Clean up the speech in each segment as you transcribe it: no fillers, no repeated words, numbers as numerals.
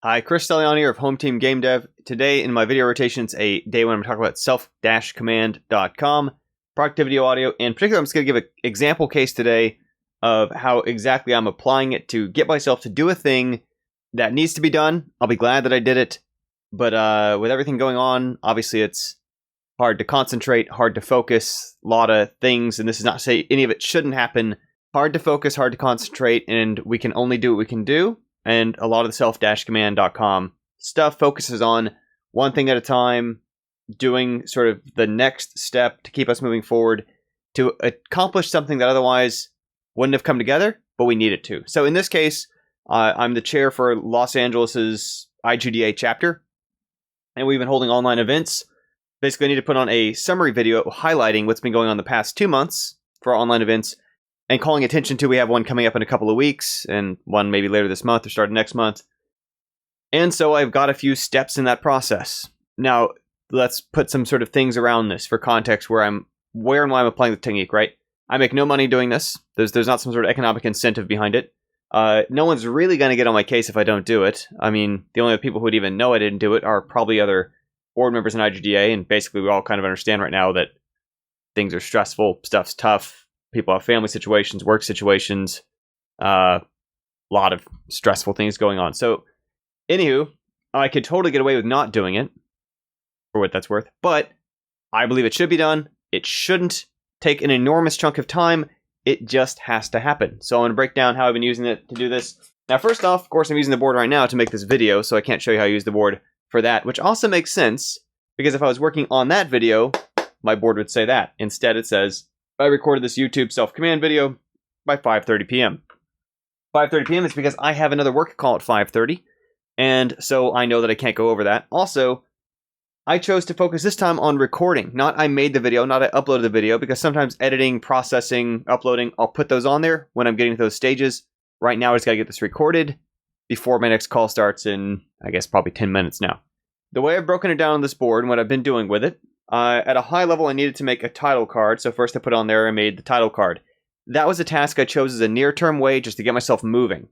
Hi, Chris Stelliani here of Home Team Game Dev. Today in my video rotation, it's a day when I'm talking about self-command.com, productivity audio, and particularly I'm just going to give an example case today of how exactly I'm applying it to get myself to do a thing that needs to be done. I'll be glad that I did it, but with everything going on, obviously it's hard to concentrate, hard to focus, a lot of things, and this is not to say any of it shouldn't happen. Hard to focus, hard to concentrate, and we can only do what we can do. And a lot of the self-command.com stuff focuses on one thing at a time, doing sort of the next step to keep us moving forward to accomplish something that otherwise wouldn't have come together, but we need it to. So in this case, I'm the chair for Los Angeles's IGDA chapter, and we've been holding online events. Basically, I need to put on a summary video highlighting what's been going on the past 2 months for our online events, and calling attention to, we have one coming up in a couple of weeks, and one maybe later this month or starting next month. And so I've got a few steps in that process. Now, let's put some sort of things around this for context where and why I'm applying the technique, right? I make no money doing this. There's not some sort of economic incentive behind it. No one's really going to get on my case if I don't do it. I mean, the only people who would even know I didn't do it are probably other board members in IGDA, and basically we all kind of understand right now that things are stressful, stuff's tough. People have family situations, work situations, a lot of stressful things going on. So, anywho, I could totally get away with not doing it, for what that's worth, but I believe it should be done. It shouldn't take an enormous chunk of time. It just has to happen. So I'm going to break down how I've been using it to do this. Now, first off, of course, I'm using the board right now to make this video, so I can't show you how I use the board for that, which also makes sense, because if I was working on that video, my board would say that. Instead, it says, I recorded this YouTube self-command video by 5:30 p.m. 5:30 p.m. is because I have another work call at 5:30, and so I know that I can't go over that. Also, I chose to focus this time on recording, not I made the video, not I uploaded the video, because sometimes editing, processing, uploading, I'll put those on there when I'm getting to those stages. Right now, I just got to get this recorded before my next call starts in, I guess, probably 10 minutes now. The way I've broken it down on this board and what I've been doing with it, at a high level, I needed to make a title card, so first I put on there, I made the title card. That was a task I chose as a near-term way just to get myself moving,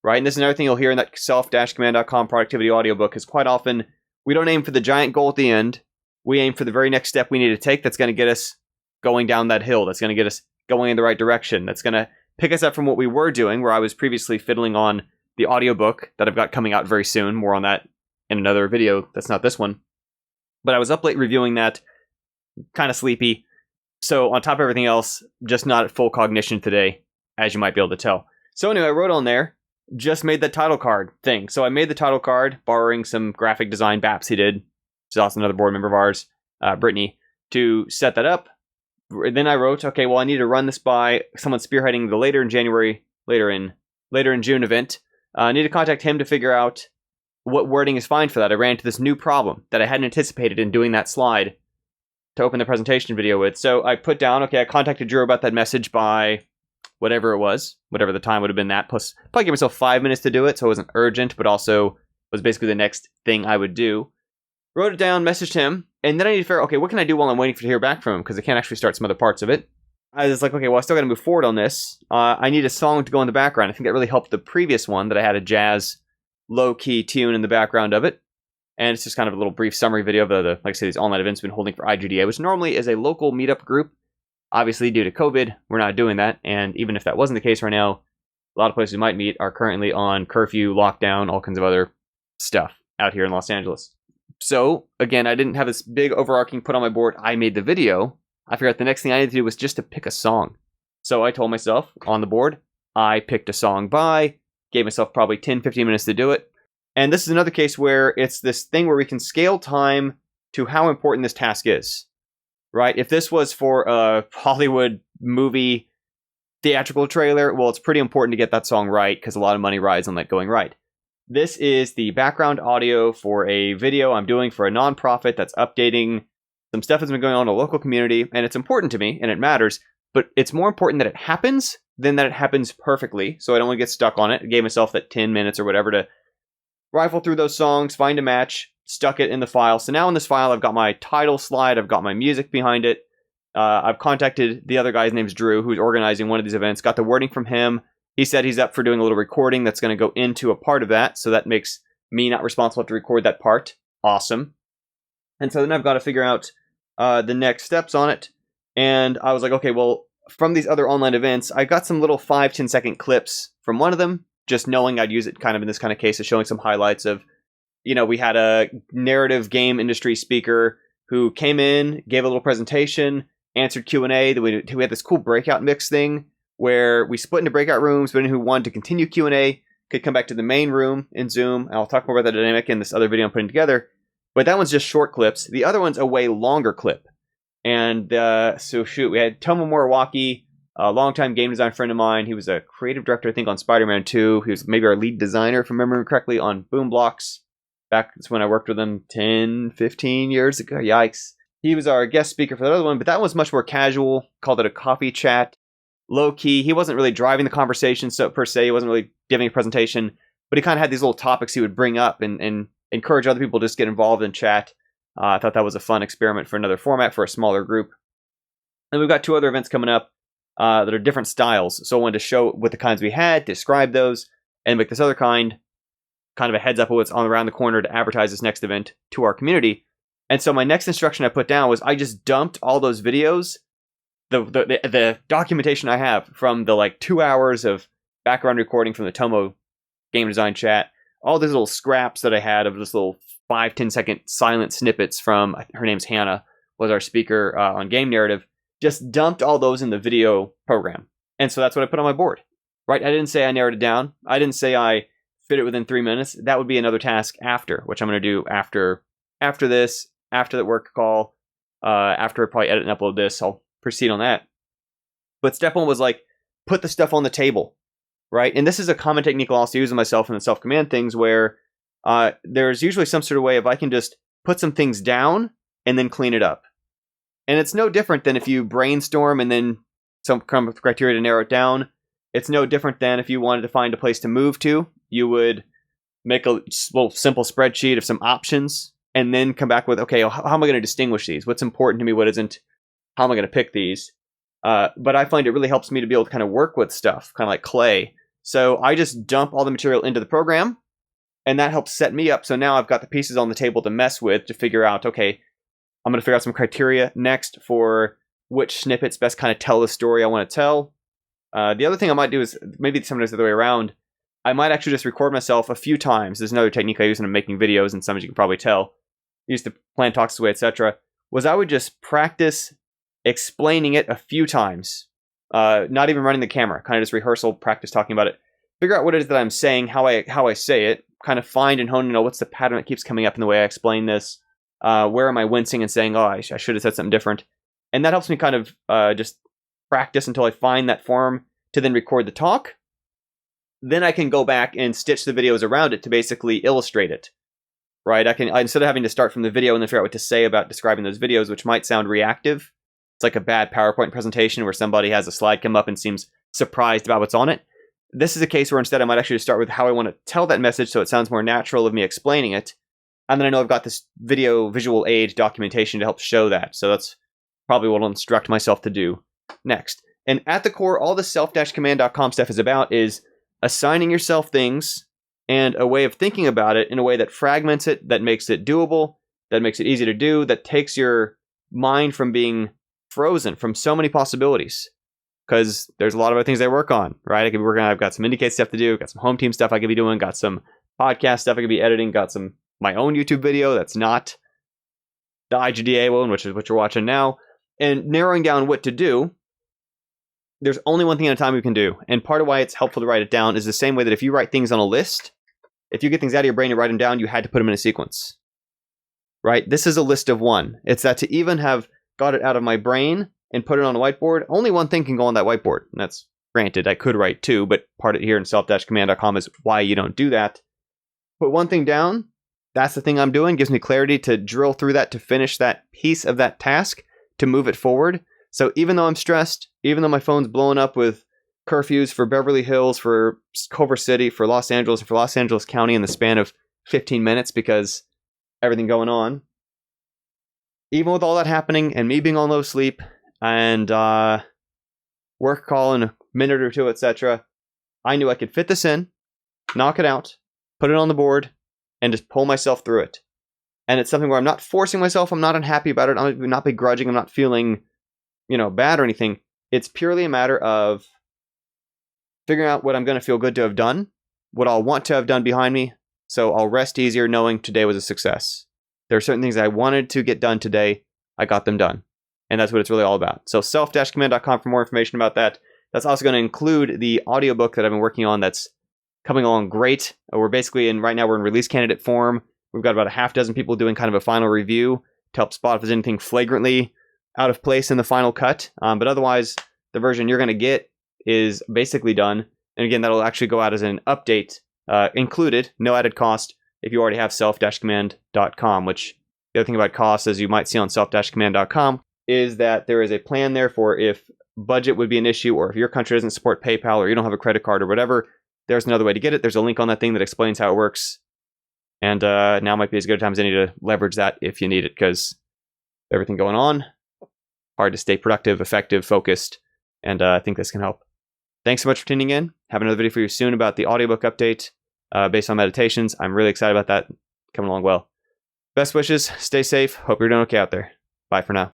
right? And this is another thing you'll hear in that self-command.com productivity audiobook, is quite often, we don't aim for the giant goal at the end, we aim for the very next step we need to take that's going to get us going down that hill, that's going to get us going in the right direction, that's going to pick us up from what we were doing, where I was previously fiddling on the audiobook that I've got coming out very soon, more on that in another video that's not this one. But I was up late reviewing that, kind of sleepy. So on top of everything else, just not at full cognition today, as you might be able to tell. So anyway, I wrote on there, just made the title card thing. So I made the title card, borrowing some graphic design Bapsy did. She's also another board member of ours, Brittany, to set that up. Then I wrote, okay, well, I need to run this by someone spearheading the later in June event. I need to contact him to figure out what wording is fine for that. I ran into this new problem that I hadn't anticipated in doing that slide to open the presentation video with. So I put down, okay, I contacted Drew about that message by whatever it was, whatever the time would have been that, plus probably give myself 5 minutes to do it, so it wasn't urgent, but also was basically the next thing I would do. Wrote it down, messaged him, and then I need to figure out, okay, what can I do while I'm waiting to hear back from him, because I can't actually start some other parts of it. I was like, okay, well, I still got to move forward on this. I need a song to go in the background. I think that really helped the previous one, that I had a jazz low-key tune in the background of it. And it's just kind of a little brief summary video of like I say, these online events we've been holding for IGDA, which normally is a local meetup group. Obviously, due to COVID, we're not doing that. And even if that wasn't the case right now, a lot of places we might meet are currently on curfew, lockdown, all kinds of other stuff out here in Los Angeles. So, again, I didn't have this big overarching put on my board. I made the video. I figured out the next thing I needed to do was just to pick a song. So I told myself on the board, I picked a song by, gave myself probably 10-15 minutes to do it. And this is another case where it's this thing where we can scale time to how important this task is, right? If this was for a Hollywood movie theatrical trailer, well, it's pretty important to get that song right, because a lot of money rides on that going right. This is the background audio for a video I'm doing for a nonprofit that's updating some stuff that's been going on in a local community, and it's important to me, and it matters, but it's more important that it happens than that it happens perfectly, so I don't want to get stuck on it. I gave myself that 10 minutes or whatever to rifle through those songs, find a match, stuck it in the file. So now in this file, I've got my title slide, I've got my music behind it. I've contacted the other guy, his name's Drew, who's organizing one of these events, got the wording from him. He said he's up for doing a little recording that's going to go into a part of that, so that makes me not responsible to record that part. Awesome. And so then I've got to figure out the next steps on it. And I was like, okay, well, from these other online events, I got some little 5-10 second clips from one of them, just knowing I'd use it kind of in this kind of case of showing some highlights of, we had a narrative game industry speaker who came in, gave a little presentation, answered Q&A. We had this cool breakout mix thing where we split into breakout rooms, but anyone who wanted to continue Q&A could come back to the main room in Zoom. And I'll talk more about the dynamic in this other video I'm putting together. But that one's just short clips. The other one's a way longer clip. And we had Tomo Moriwaki, a longtime game design friend of mine. He was a creative director, I think, on Spider-Man 2. He was maybe our lead designer, if I remember correctly, on Boom Blocks. Back when I worked with him 10, 15 years ago. Yikes. He was our guest speaker for the other one, but that was much more casual. Called it a coffee chat. Low key. He wasn't really driving the conversation per se. He wasn't really giving a presentation, but he kind of had these little topics he would bring up and encourage other people to just get involved in chat. I thought that was a fun experiment for another format for a smaller group. And we've got 2 other events coming up that are different styles. So I wanted to show what the kinds we had, describe those, and make this other kind of a heads up of what's on around the corner to advertise this next event to our community. And so my next instruction I put down was I just dumped all those videos, the documentation I have from the 2 hours of background recording from the Tomo game design chat, all these little scraps that I had of this little 5-10 second silent snippets from, her name's Hannah, was our speaker on game narrative, just dumped all those in the video program. And so that's what I put on my board, right? I didn't say I narrowed it down. I didn't say I fit it within 3 minutes. That would be another task after, which I'm going to do after this, after the work call, after I probably edit and upload this. I'll proceed on that. But step 1 was put the stuff on the table, right? And this is a common technique I'll also use in myself in the self-command things where there's usually some sort of way if I can just put some things down and then clean it up. And it's no different than if you brainstorm and then come up with criteria to narrow it down. It's no different than if you wanted to find a place to move to. You would make a little simple spreadsheet of some options and then come back with, okay, how am I going to distinguish these? What's important to me? What isn't? How am I going to pick these? But I find it really helps me to be able to kind of work with stuff, kind of like clay. So I just dump all the material into the program, and that helps set me up. So now I've got the pieces on the table to mess with to figure out, okay, I'm going to figure out some criteria next for which snippets best kind of tell the story I want to tell. The other thing I might do is maybe sometimes the other way around. I might actually just record myself a few times. There's another technique I use when I'm making videos, and some as you can probably tell, use the plan talks away, etc. Was I would just practice explaining it a few times, not even running the camera, kind of just rehearsal, practice talking about it, figure out what it is that I'm saying, how I say it, kind of find and hone, what's the pattern that keeps coming up in the way I explain this, where am I wincing and saying, oh, I should have said something different, and that helps me kind of just practice until I find that form to then record the talk. Then I can go back and stitch the videos around it to basically illustrate it, right? Instead of having to start from the video and then figure out what to say about describing those videos, which might sound reactive. It's like a bad PowerPoint presentation where somebody has a slide come up and seems surprised about what's on it. This is a case where instead I might actually start with how I want to tell that message so it sounds more natural of me explaining it. And then I know I've got this visual aid documentation to help show that. So that's probably what I'll instruct myself to do next. And at the core, all the self-command.com stuff is about is assigning yourself things and a way of thinking about it in a way that fragments it, that makes it doable, that makes it easy to do, that takes your mind from being frozen from so many possibilities. Because there's a lot of other things I work on, right? I could be working on, I've got some Indicate stuff to do, got some home team stuff I could be doing, got some podcast stuff I could be editing, got some my own YouTube video that's not the IGDA one, which is what you're watching now. And narrowing down what to do, there's only one thing at a time we can do. And part of why it's helpful to write it down is the same way that if you write things on a list, if you get things out of your brain and write them down, you had to put them in a sequence, right? This is a list of one. It's that to even have got it out of my brain and put it on a whiteboard, only one thing can go on that whiteboard. And that's granted, I could write two, but part of it here in self-command.com is why you don't do that. Put one thing down, that's the thing I'm doing, gives me clarity to drill through that, to finish that piece of that task, to move it forward. So even though I'm stressed, even though my phone's blowing up with curfews for Beverly Hills, for Culver City, for Los Angeles, and for Los Angeles County in the span of 15 minutes because everything going on, even with all that happening and me being on low sleep and work call in a minute or two, etc., I knew I could fit this in, knock it out, put it on the board, and just pull myself through it. And it's something where I'm not forcing myself. I'm not unhappy about it. I'm not begrudging. I'm not feeling, bad or anything. It's purely a matter of figuring out what I'm going to feel good to have done, what I'll want to have done behind me, so I'll rest easier knowing today was a success. There are certain things I wanted to get done today. I got them done. And that's what it's really all about. So self-command.com for more information about that. That's also going to include the audiobook that I've been working on that's coming along great. We're basically right now we're in release candidate form. We've got about a half dozen people doing kind of a final review to help spot if there's anything flagrantly out of place in the final cut. But otherwise, the version you're going to get is basically done. And again, that'll actually go out as an update included, no added cost, if you already have self-command.com, which the other thing about costs, as you might see on self-command.com, is that there is a plan there for if budget would be an issue, or if your country doesn't support PayPal, or you don't have a credit card or whatever, there's another way to get it. There's a link on that thing that explains how it works. And now might be as good a time as any to leverage that if you need it, because everything going on, hard to stay productive, effective, focused, and I think this can help. Thanks so much for tuning in. Have another video for you soon about the audiobook update based on meditations. I'm really excited about that. Coming along well. Best wishes. Stay safe. Hope you're doing okay out there. Bye for now.